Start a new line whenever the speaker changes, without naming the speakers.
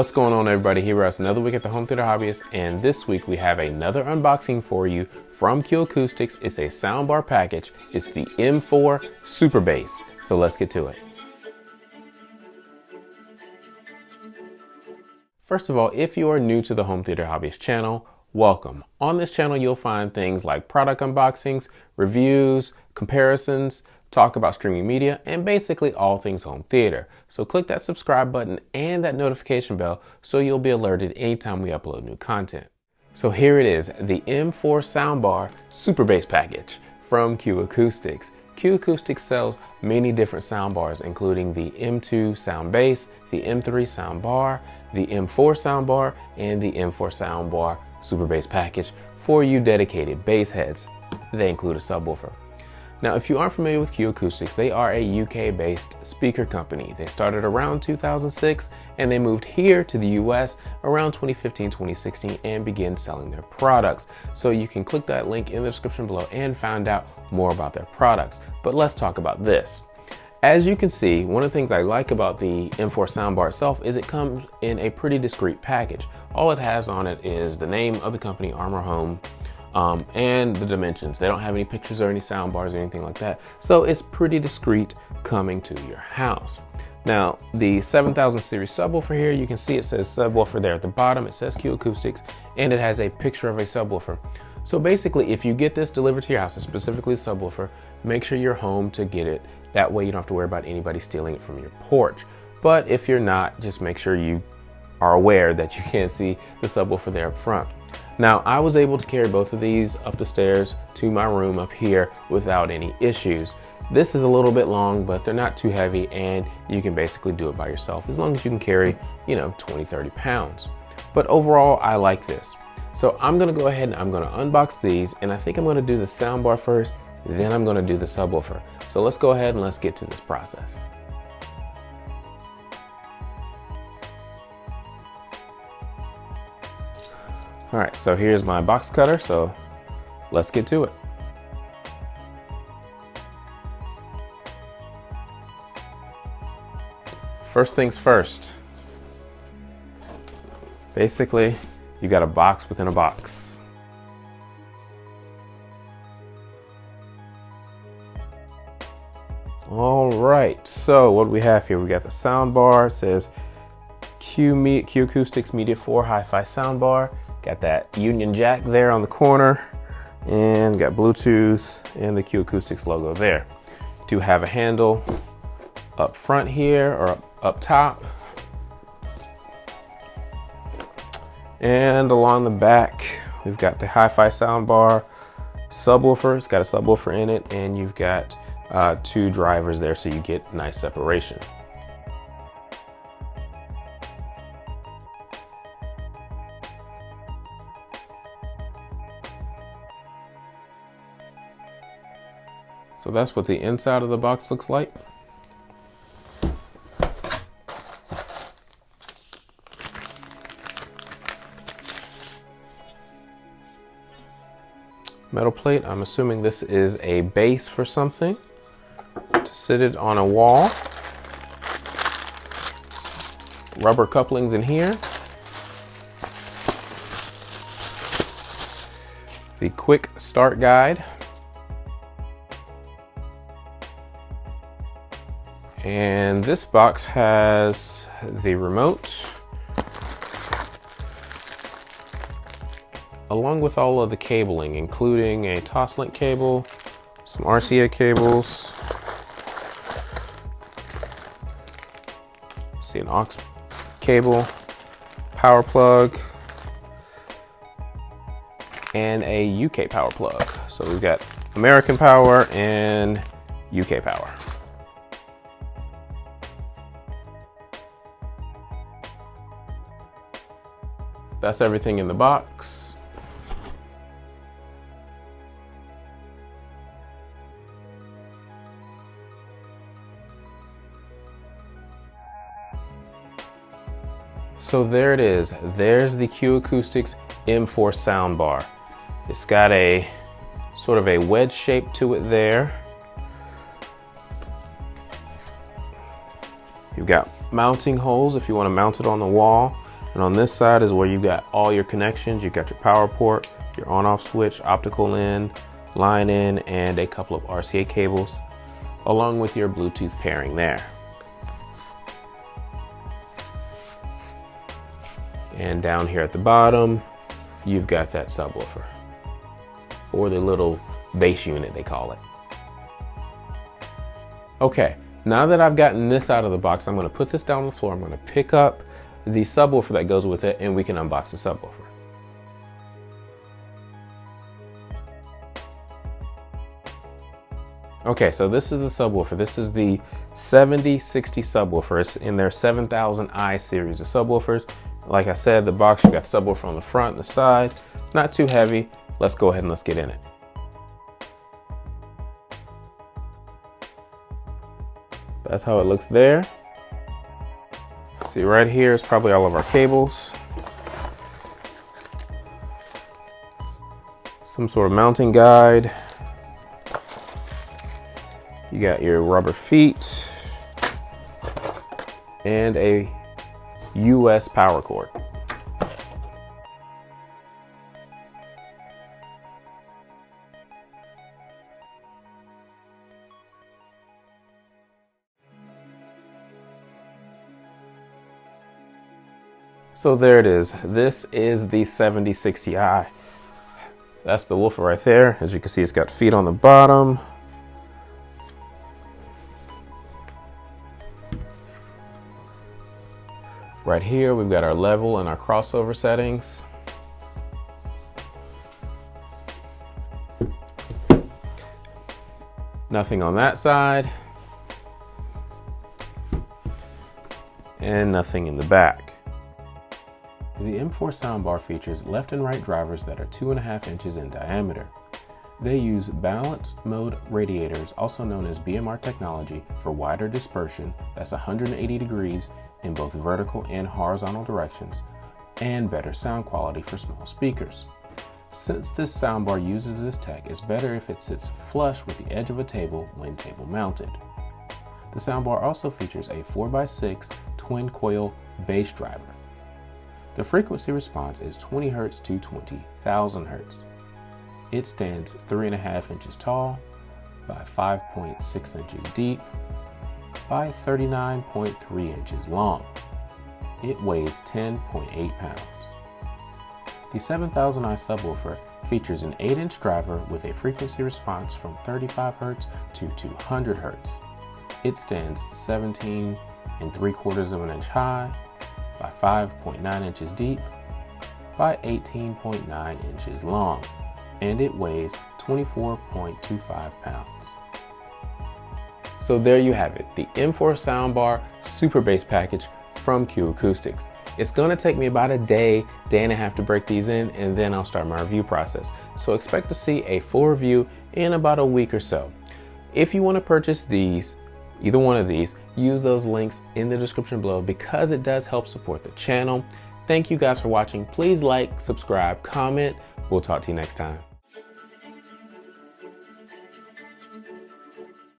What's going on, everybody? Here is another week at the Home Theater Hobbyist, and this week we have another unboxing for you from Acoustics. It's a soundbar package. It's the M4 Superbass. So let's get to it. First of all, if you are new to the Home Theater Hobbyist channel, welcome. On this channel, you'll find things like product unboxings, reviews, comparisons, talk about streaming media, and basically all things home theater. So click that subscribe button and that notification bell so you'll be alerted anytime we upload new content. So here it is, the M4 Soundbar Superbass package from Acoustics. Acoustics sells many different soundbars, including the M2 Sound Bass, the M3 Soundbar, the M4 Soundbar, and the M4 Soundbar Superbass package for you dedicated bass heads. They include a subwoofer. Now, if you aren't familiar with Acoustics, they are a UK-based speaker company. They started around 2006 and they moved here to the US around 2015-2016 and began selling their products. So you can click that link in the description below and find out more about their products. But let's talk about this. As you can see, one of the things I like about the M4 soundbar itself is it comes in a pretty discreet package. All it has on it is the name of the company, Armor Home, and the dimensions. They don't have any pictures or any sound bars or anything like that. So it's pretty discreet coming to your house. Now, the 7000 series subwoofer here, you can see it says subwoofer there at the bottom. It says Acoustics, and it has a picture of a subwoofer. So basically, if you get this delivered to your house, specifically subwoofer, make sure you're home to get it. That way you don't have to worry about anybody stealing it from your porch. But if you're not, just make sure you are aware that you can't see the subwoofer there up front. Now, I was able to carry both of these up the stairs to my room up here without any issues. This is a little bit long, but they're not too heavy, and you can basically do it by yourself as long as you can carry, 20, 30 pounds. But overall, I like this. So I'm gonna go ahead and I'm gonna unbox these, and I think I'm gonna do the soundbar first, then I'm gonna do the subwoofer. So let's go ahead and let's get to this process. All right, so here's my box cutter, so let's get to it. First things first. Basically, you got a box within a box. All right, so what do we have here? We got the sound bar. It says Acoustics Media 4 Hi-Fi Soundbar. Got that Union jack there on the corner, and got Bluetooth and the Acoustics logo there. Do have a handle up front here, or up top. And along the back, we've got the Hi-Fi soundbar subwoofer. It's got a subwoofer in it, and you've got two drivers there, so you get nice separation. So that's what the inside of the box looks like. Metal plate, I'm assuming this is a base for something to sit it on a wall. Rubber couplings in here. The quick start guide. And this box has the remote, along with all of the cabling, including a Toslink cable, some RCA cables, see an aux cable, power plug, and a UK power plug. So we've got American power and UK power. That's everything in the box. So there it is. There's the Acoustics M4 soundbar. It's got a sort of a wedge shape to it there. You've got mounting holes if you want to mount it on the wall. And on this side is where you've got all your connections. You've got your power port, your on-off switch, optical in, line in, and a couple of RCA cables, along with your Bluetooth pairing there. And down here at the bottom, you've got that subwoofer, or the little bass unit they call it. Okay, now that I've gotten this out of the box, I'm gonna put this down on the floor. I'm gonna pick up the subwoofer that goes with it, and we can unbox the subwoofer. Okay, so this is the subwoofer. This is the 7060 subwoofer. It's in their 7000i series of subwoofers. Like I said, the box, you got the subwoofer on the front and the side. Not too heavy. Let's go ahead and let's get in it. That's how it looks there. See, right here is probably all of our cables. Some sort of mounting guide. You got your rubber feet and a US power cord. So there it is. This is the 7060i. That's the woofer right there. As you can see, it's got feet on the bottom. Right here, we've got our level and our crossover settings. Nothing on that side. And nothing in the back. The M4 soundbar features left and right drivers that are 2.5 inches in diameter. They use balance mode radiators, also known as BMR technology, for wider dispersion, that's 180 degrees in both vertical and horizontal directions, and better sound quality for small speakers. Since this soundbar uses this tech, it's better if it sits flush with the edge of a table when table mounted. The soundbar also features a 4x6 twin coil bass driver. The frequency response is 20 Hz to 20,000 Hz. It stands 3.5 inches tall by 5.6 inches deep by 39.3 inches long. It weighs 10.8 pounds. The 7000i subwoofer features an 8-inch driver with a frequency response from 35 Hz to 200 Hz. It stands 17.75 inches high by 5.9 inches deep by 18.9 inches long, and it weighs 24.25 pounds. So there you have it, the M4 Soundbar Superbass package from Acoustics. It's gonna take me about a day and a half to break these in, and then I'll start my review process. So expect to see a full review in about a week or so. If you wanna purchase these, either one of these, use those links in the description below because it does help support the channel. Thank you guys for watching. Please like, subscribe, comment. We'll talk to you next time.